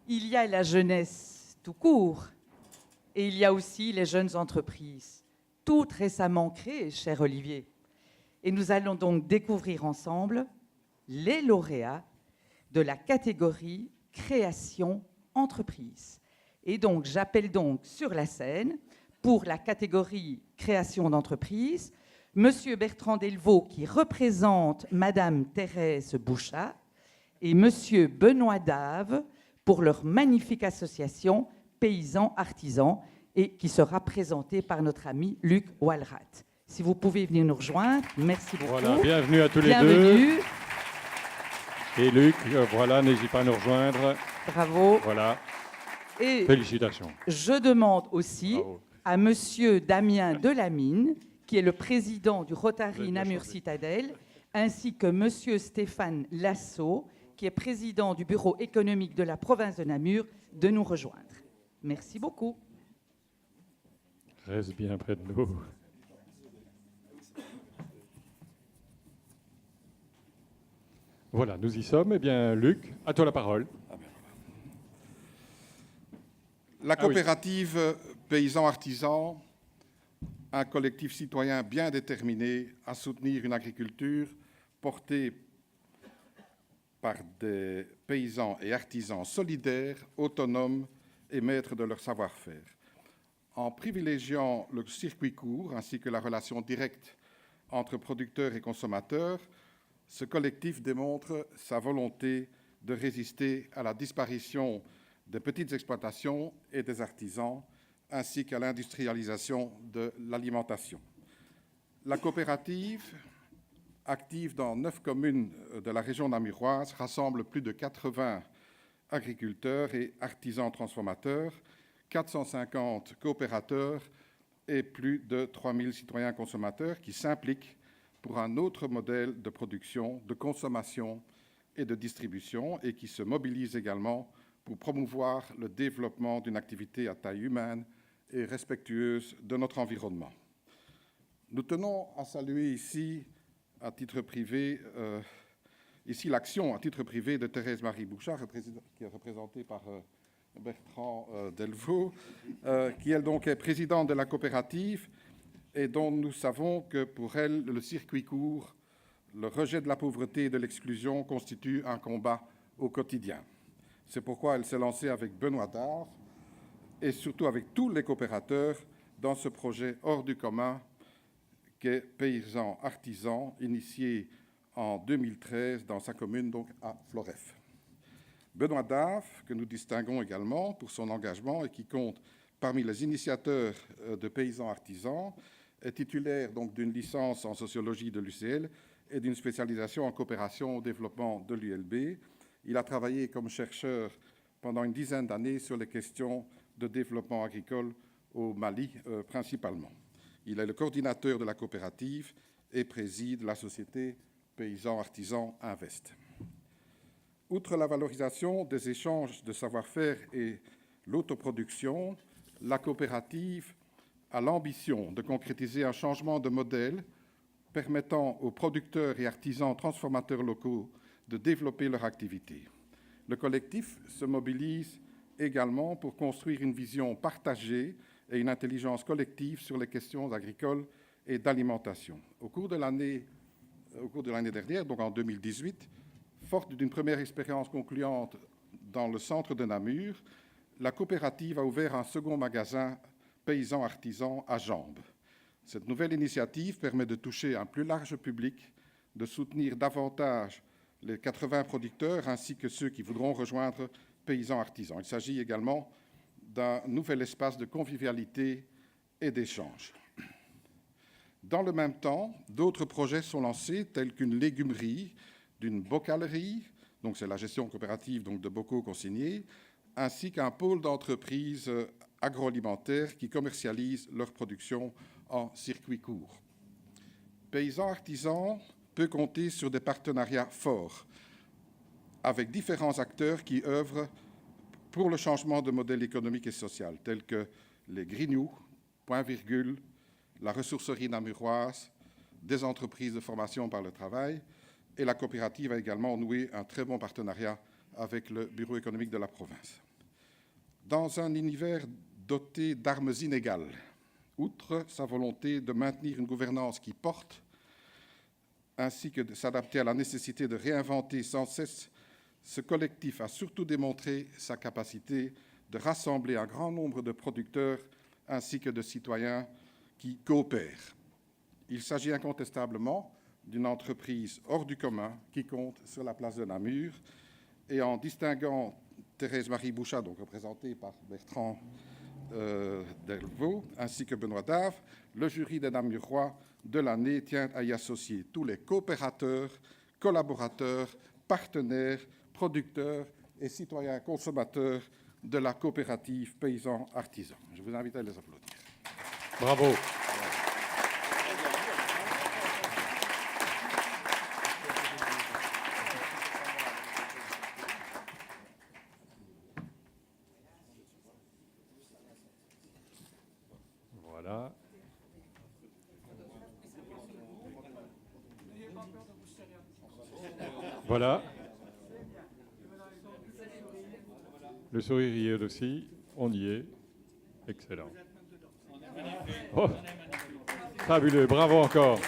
Il y a la jeunesse tout court et il y a aussi les jeunes entreprises, toutes récemment créées, cher Olivier. Et nous allons donc découvrir ensemble les lauréats de la catégorie création entreprise. Et donc, j'appelle donc sur la scène, pour la catégorie création d'entreprise, Monsieur Bertrand Delvaux, qui représente Madame Thérèse Bouchat, et Monsieur Benoît Dave, pour leur magnifique association Paysans Artisans, et qui sera présentée par notre ami Luc Walrat. Si vous pouvez venir nous rejoindre, merci beaucoup. Voilà, bienvenue à tous les Bienvenue. deux. Et Luc, voilà, n'hésite pas à nous rejoindre. Bravo. Voilà. Et félicitations. Je demande aussi Bravo. à Monsieur Damien Delamine, qui est le président du Vous Rotary êtes bien Namur changé. Citadelle, ainsi que Monsieur Stéphane Lasso, qui est président du bureau économique de la province de Namur, de nous rejoindre. Merci beaucoup. Reste bien près de nous. Voilà, nous y sommes. Eh bien, Luc, à toi la parole. La Ah oui. coopérative Paysans Artisans, un collectif citoyen bien déterminé à soutenir une agriculture portée par des paysans et artisans solidaires, autonomes et maîtres de leur savoir-faire. En privilégiant le circuit court ainsi que la relation directe entre producteurs et consommateurs, ce collectif démontre sa volonté de résister à la disparition des petites exploitations et des artisans, ainsi qu'à l'industrialisation de l'alimentation. La coopérative, active dans 9 communes de la région namuroise, rassemble plus de 80 agriculteurs et artisans transformateurs, 450 coopérateurs et plus de 3000 citoyens consommateurs qui s'impliquent pour un autre modèle de production, de consommation et de distribution et qui se mobilisent également pour promouvoir le développement d'une activité à taille humaine et respectueuse de notre environnement. Nous tenons à saluer ici, à titre privé, l'action à titre privé de Thérèse Marie Bouchat, qui est représentée par Bertrand Delvaux, qui elle donc est présidente de la coopérative et dont nous savons que pour elle, le circuit court, le rejet de la pauvreté et de l'exclusion constitue un combat au quotidien. C'est pourquoi elle s'est lancée avec Benoît Dave et surtout avec tous les coopérateurs dans ce projet hors du commun qu'est Paysans Artisans, initié en 2013 dans sa commune, donc à Floreffe. Benoît Dave, que nous distinguons également pour son engagement et qui compte parmi les initiateurs de Paysans Artisans, est titulaire donc d'une licence en sociologie de l'UCL et d'une spécialisation en coopération au développement de l'ULB. Il a travaillé comme chercheur pendant une dizaine d'années sur les questions de développement agricole au Mali principalement. Il est le coordinateur de la coopérative et préside la société Paysans Artisans Invest. Outre la valorisation des échanges de savoir-faire et l'autoproduction, la coopérative a l'ambition de concrétiser un changement de modèle permettant aux producteurs et artisans transformateurs locaux de développer leur activité. Le collectif se mobilise également pour construire une vision partagée et une intelligence collective sur les questions agricoles et d'alimentation. Au cours de l'année dernière, donc en 2018, forte d'une première expérience concluante dans le centre de Namur, la coopérative a ouvert un second magasin Paysans Artisans à Jambes. Cette nouvelle initiative permet de toucher un plus large public, de soutenir davantage les 80 producteurs ainsi que ceux qui voudront rejoindre Paysans Artisans. Il s'agit également d'un nouvel espace de convivialité et d'échange. Dans le même temps, d'autres projets sont lancés, tels qu'une légumerie, d'une bocalerie, donc c'est la gestion coopérative donc de bocaux consignés, ainsi qu'un pôle d'entreprise agroalimentaire qui commercialise leur production en circuit court. Paysans Artisans peut compter sur des partenariats forts avec différents acteurs qui œuvrent pour le changement de modèle économique et social, tels que les Grignoux, Point Virgule, la ressourcerie namuroise, des entreprises de formation par le travail, et la coopérative a également noué un très bon partenariat avec le bureau économique de la province. Dans un univers doté d'armes inégales, outre sa volonté de maintenir une gouvernance qui porte, ainsi que de s'adapter à la nécessité de réinventer sans cesse, ce collectif a surtout démontré sa capacité de rassembler un grand nombre de producteurs ainsi que de citoyens qui coopèrent. Il s'agit incontestablement d'une entreprise hors du commun qui compte sur la place de Namur. Et en distinguant Thérèse-Marie Bouchat, donc représentée par Bertrand Delvaux, ainsi que Benoît Dave, le jury des Namurois de l'année tient à y associer tous les coopérateurs, collaborateurs, partenaires, producteurs et citoyens consommateurs de la coopérative paysans-artisans. Je vous invite à les applaudir. Bravo. Voilà. Voilà. Le sourire y est aussi. On y est. Excellent. Oh, fabuleux. Bravo encore.